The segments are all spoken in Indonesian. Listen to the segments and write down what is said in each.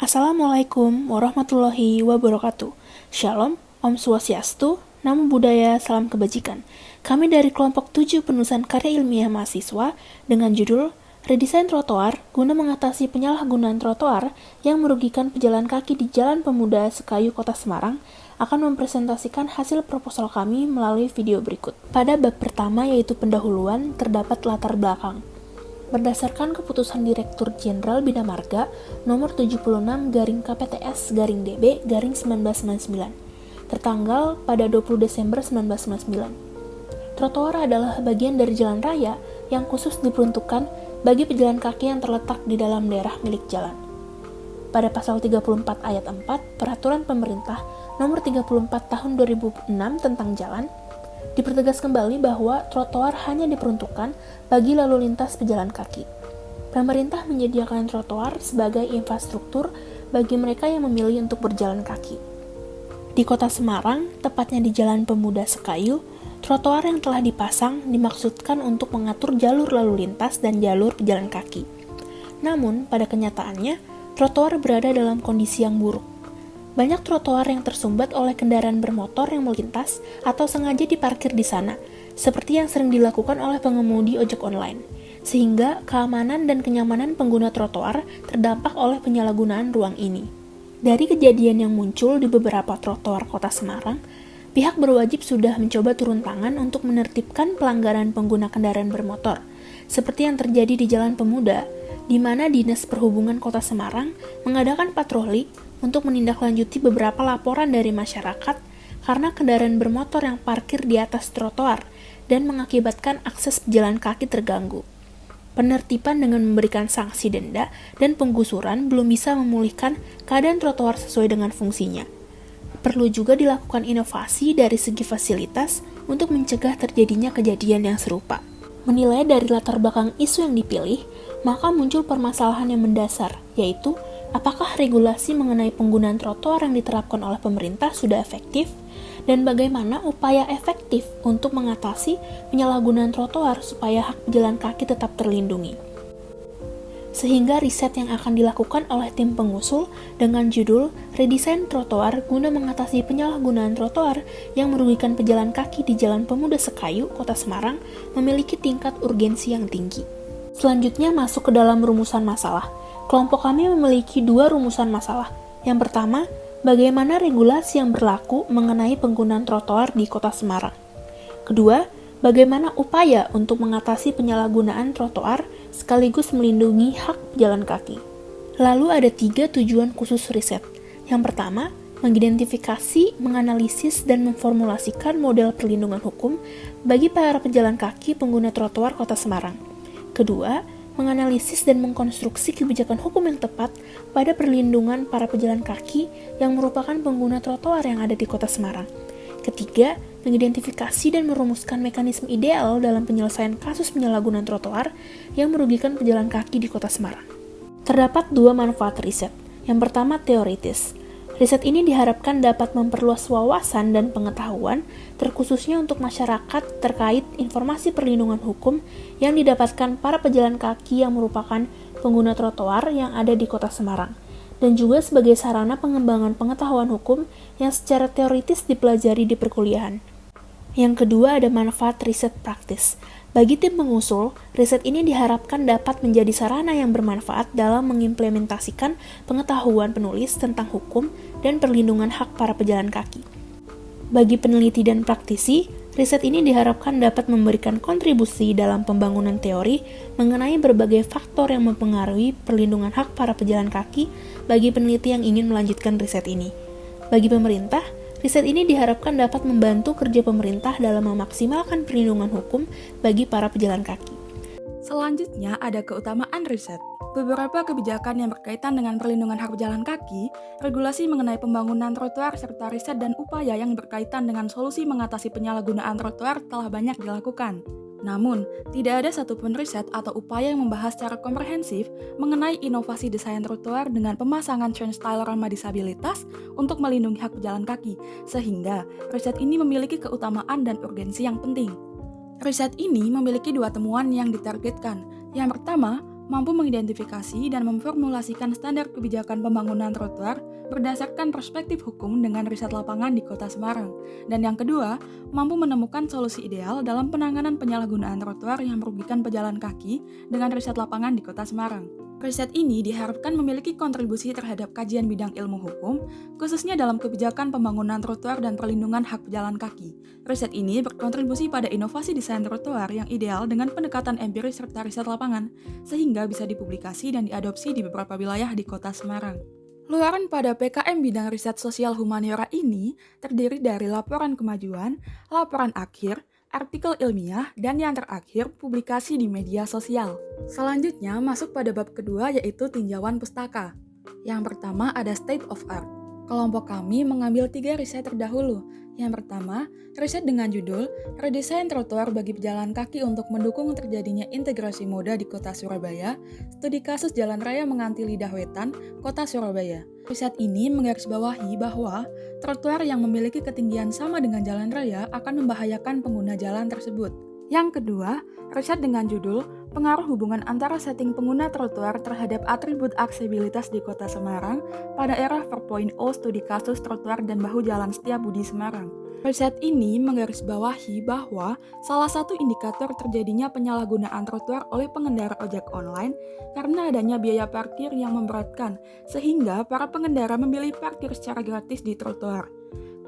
Assalamualaikum warahmatullahi wabarakatuh. Shalom, Om Swastiastu, Namo Buddhaya, Salam Kebajikan. Kami dari kelompok 7 penulisan karya ilmiah mahasiswa dengan judul Redesain Trotoar guna mengatasi penyalahgunaan trotoar yang merugikan pejalan kaki di Jalan Pemuda Sekayu, Kota Semarang akan mempresentasikan hasil proposal kami melalui video berikut. Pada bab pertama yaitu pendahuluan terdapat latar belakang. Berdasarkan keputusan Direktur Jenderal Bina Marga nomor 76/KPTS/DB/1999 tertanggal pada 20 Desember 1999. Trotoar adalah bagian dari jalan raya yang khusus diperuntukkan bagi pejalan kaki yang terletak di dalam daerah milik jalan. Pada pasal 34 ayat 4 Peraturan Pemerintah nomor 34 tahun 2006 tentang jalan, dipertegas kembali bahwa trotoar hanya diperuntukkan bagi lalu lintas pejalan kaki. Pemerintah menyediakan trotoar sebagai infrastruktur bagi mereka yang memilih untuk berjalan kaki. Di Kota Semarang, tepatnya di Jalan Pemuda Sekayu, trotoar yang telah dipasang dimaksudkan untuk mengatur jalur lalu lintas dan jalur pejalan kaki. Namun, pada kenyataannya, trotoar berada dalam kondisi yang buruk. Banyak trotoar yang tersumbat oleh kendaraan bermotor yang melintas atau sengaja diparkir di sana, seperti yang sering dilakukan oleh pengemudi ojek online, sehingga keamanan dan kenyamanan pengguna trotoar terdampak oleh penyalahgunaan ruang ini. Dari kejadian yang muncul di beberapa trotoar Kota Semarang, pihak berwajib sudah mencoba turun tangan untuk menertibkan pelanggaran pengguna kendaraan bermotor, seperti yang terjadi di Jalan Pemuda, di mana Dinas Perhubungan Kota Semarang mengadakan patroli untuk menindaklanjuti beberapa laporan dari masyarakat karena kendaraan bermotor yang parkir di atas trotoar dan mengakibatkan akses pejalan kaki terganggu. Penertiban dengan memberikan sanksi denda dan penggusuran belum bisa memulihkan keadaan trotoar sesuai dengan fungsinya. Perlu juga dilakukan inovasi dari segi fasilitas untuk mencegah terjadinya kejadian yang serupa. Menilai dari latar belakang isu yang dipilih, maka muncul permasalahan yang mendasar, yaitu apakah regulasi mengenai penggunaan trotoar yang diterapkan oleh pemerintah sudah efektif, dan bagaimana upaya efektif untuk mengatasi penyalahgunaan trotoar supaya hak pejalan kaki tetap terlindungi. Sehingga riset yang akan dilakukan oleh tim pengusul dengan judul Redesain Trotoar guna mengatasi penyalahgunaan trotoar yang merugikan pejalan kaki di Jalan Pemuda Sekayu, Kota Semarang memiliki tingkat urgensi yang tinggi. Selanjutnya masuk ke dalam rumusan masalah. Kelompok kami memiliki 2 rumusan masalah. Yang pertama, bagaimana regulasi yang berlaku mengenai penggunaan trotoar di Kota Semarang. Kedua, bagaimana upaya untuk mengatasi penyalahgunaan trotoar sekaligus melindungi hak pejalan kaki. Lalu ada 3 tujuan khusus riset. Yang pertama, mengidentifikasi, menganalisis, dan memformulasikan model perlindungan hukum bagi para pejalan kaki pengguna trotoar Kota Semarang. Kedua, menganalisis dan mengkonstruksi kebijakan hukum yang tepat pada perlindungan para pejalan kaki yang merupakan pengguna trotoar yang ada di Kota Semarang. Ketiga, mengidentifikasi dan merumuskan mekanisme ideal dalam penyelesaian kasus penyalahgunaan trotoar yang merugikan pejalan kaki di Kota Semarang. Terdapat 2 manfaat riset. Yang pertama, teoritis. Riset ini diharapkan dapat memperluas wawasan dan pengetahuan, terkhususnya untuk masyarakat terkait informasi perlindungan hukum yang didapatkan para pejalan kaki yang merupakan pengguna trotoar yang ada di Kota Semarang, dan juga sebagai sarana pengembangan pengetahuan hukum yang secara teoritis dipelajari di perkuliahan. Yang kedua ada manfaat riset praktis. Bagi tim pengusul, riset ini diharapkan dapat menjadi sarana yang bermanfaat dalam mengimplementasikan pengetahuan penulis tentang hukum dan perlindungan hak para pejalan kaki. Bagi peneliti dan praktisi, riset ini diharapkan dapat memberikan kontribusi dalam pembangunan teori mengenai berbagai faktor yang mempengaruhi perlindungan hak para pejalan kaki bagi peneliti yang ingin melanjutkan riset ini. Bagi pemerintah, riset ini diharapkan dapat membantu kerja pemerintah dalam memaksimalkan perlindungan hukum bagi para pejalan kaki. Selanjutnya ada keutamaan riset. Beberapa kebijakan yang berkaitan dengan perlindungan hak pejalan kaki, regulasi mengenai pembangunan trotoar, serta riset dan upaya yang berkaitan dengan solusi mengatasi penyalahgunaan trotoar telah banyak dilakukan. Namun, tidak ada satupun riset atau upaya yang membahas secara komprehensif mengenai inovasi desain trotoar dengan pemasangan turnstile ramah disabilitas untuk melindungi hak pejalan kaki, sehingga riset ini memiliki keutamaan dan urgensi yang penting. Riset ini memiliki 2 temuan yang ditargetkan. Yang pertama, mampu mengidentifikasi dan memformulasikan standar kebijakan pembangunan trotoar berdasarkan perspektif hukum dengan riset lapangan di Kota Semarang. Dan yang kedua, mampu menemukan solusi ideal dalam penanganan penyalahgunaan trotoar yang merugikan pejalan kaki dengan riset lapangan di Kota Semarang. Riset ini diharapkan memiliki kontribusi terhadap kajian bidang ilmu hukum, khususnya dalam kebijakan pembangunan trotoar dan perlindungan hak pejalan kaki. Riset ini berkontribusi pada inovasi desain trotoar yang ideal dengan pendekatan empiris serta riset lapangan, sehingga bisa dipublikasi dan diadopsi di beberapa wilayah di Kota Semarang. Luaran pada PKM bidang riset sosial humaniora ini terdiri dari laporan kemajuan, laporan akhir, artikel ilmiah, dan yang terakhir, publikasi di media sosial. Selanjutnya, masuk pada bab kedua yaitu tinjauan pustaka. Yang pertama ada State of Art. Kelompok kami mengambil 3 riset terdahulu. Yang pertama, riset dengan judul Redesain Trotoar bagi Pejalan Kaki untuk Mendukung Terjadinya Integrasi Moda di Kota Surabaya, Studi Kasus Jalan Raya Menganti Lidah Wetan, Kota Surabaya. Riset ini menggarisbawahi bahwa trotoar yang memiliki ketinggian sama dengan jalan raya akan membahayakan pengguna jalan tersebut. Yang kedua, riset dengan judul Pengaruh Hubungan Antara Setting Pengguna Trotoar Terhadap Atribut Aksesibilitas di Kota Semarang pada Era 4.0 Studi Kasus Trotoar dan Bahu Jalan Setiabudi Semarang. Riset ini menggarisbawahi bahwa salah satu indikator terjadinya penyalahgunaan trotoar oleh pengendara ojek online karena adanya biaya parkir yang memberatkan, sehingga para pengendara memilih parkir secara gratis di trotoar.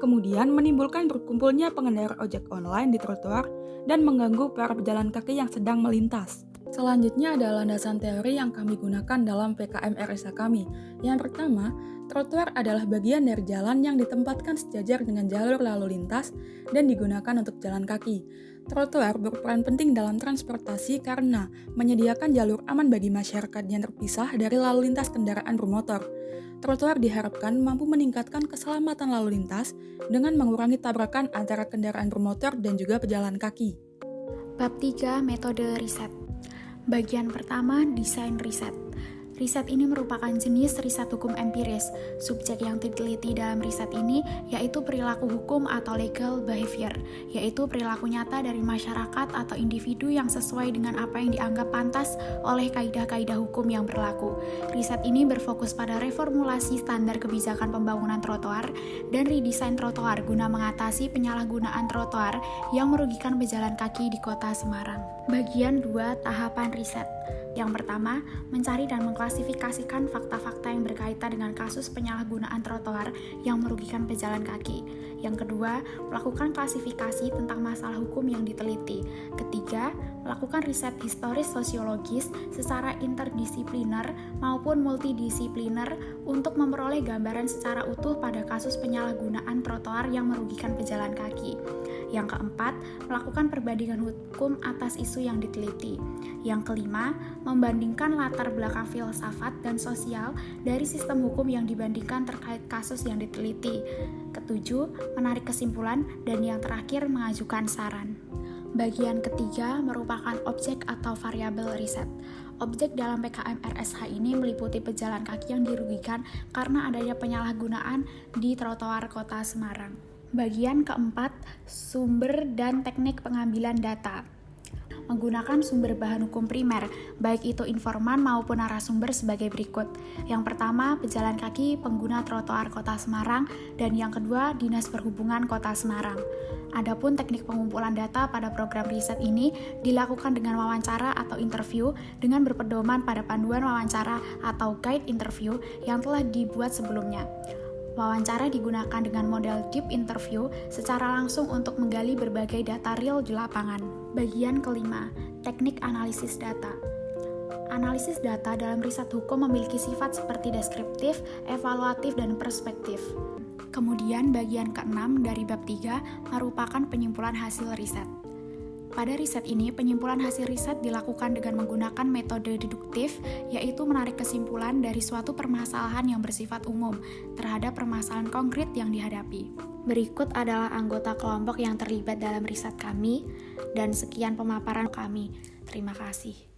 Kemudian menimbulkan berkumpulnya pengendara ojek online di trotoar dan mengganggu para pejalan kaki yang sedang melintas. Selanjutnya ada landasan teori yang kami gunakan dalam PKM RSA kami. Yang pertama, trotoar adalah bagian dari jalan yang ditempatkan sejajar dengan jalur lalu lintas dan digunakan untuk jalan kaki. Trotoar berperan penting dalam transportasi karena menyediakan jalur aman bagi masyarakat yang terpisah dari lalu lintas kendaraan bermotor. Trotoar diharapkan mampu meningkatkan keselamatan lalu lintas dengan mengurangi tabrakan antara kendaraan bermotor dan juga pejalan kaki. Bab 3 Metode Riset. Bagian pertama, desain riset. Riset ini merupakan jenis riset hukum empiris. Subjek yang diteliti dalam riset ini yaitu perilaku hukum atau legal behavior, yaitu perilaku nyata dari masyarakat atau individu yang sesuai dengan apa yang dianggap pantas oleh kaidah-kaidah hukum yang berlaku. Riset ini berfokus pada reformulasi standar kebijakan pembangunan trotoar dan redesain trotoar guna mengatasi penyalahgunaan trotoar yang merugikan pejalan kaki di Kota Semarang. Bagian 2 Tahapan riset. Yang pertama, mencari dan mengklasifikasikan fakta-fakta yang berkaitan dengan kasus penyalahgunaan trotoar yang merugikan pejalan kaki. Yang kedua, melakukan klasifikasi tentang masalah hukum yang diteliti. Ketiga, melakukan riset historis sosiologis secara interdisipliner maupun multidisipliner untuk memperoleh gambaran secara utuh pada kasus penyalahgunaan trotoar yang merugikan pejalan kaki. Yang keempat, melakukan perbandingan hukum atas isu yang diteliti. Yang kelima, membandingkan latar belakang filsafat dan sosial dari sistem hukum yang dibandingkan terkait kasus yang diteliti. Ketujuh, menarik kesimpulan, dan yang terakhir mengajukan saran. Bagian ketiga merupakan objek atau variabel riset. Objek dalam PKM RSH ini meliputi pejalan kaki yang dirugikan karena adanya penyalahgunaan di trotoar Kota Semarang. Bagian keempat, sumber dan teknik pengambilan data. Menggunakan sumber bahan hukum primer, baik itu informan maupun narasumber sebagai berikut. Yang pertama, pejalan kaki pengguna trotoar Kota Semarang, dan yang kedua, Dinas Perhubungan Kota Semarang. Adapun teknik pengumpulan data pada program riset ini dilakukan dengan wawancara atau interview dengan berpedoman pada panduan wawancara atau guide interview yang telah dibuat sebelumnya. Wawancara digunakan dengan model deep interview secara langsung untuk menggali berbagai data real di lapangan. Bagian kelima, teknik analisis data. Analisis data dalam riset hukum memiliki sifat seperti deskriptif, evaluatif, dan perspektif. Kemudian bagian keenam dari bab 3 merupakan penyimpulan hasil riset. Pada riset ini, penyimpulan hasil riset dilakukan dengan menggunakan metode deduktif, yaitu menarik kesimpulan dari suatu permasalahan yang bersifat umum terhadap permasalahan konkret yang dihadapi. Berikut adalah anggota kelompok yang terlibat dalam riset kami, dan sekian pemaparan kami. Terima kasih.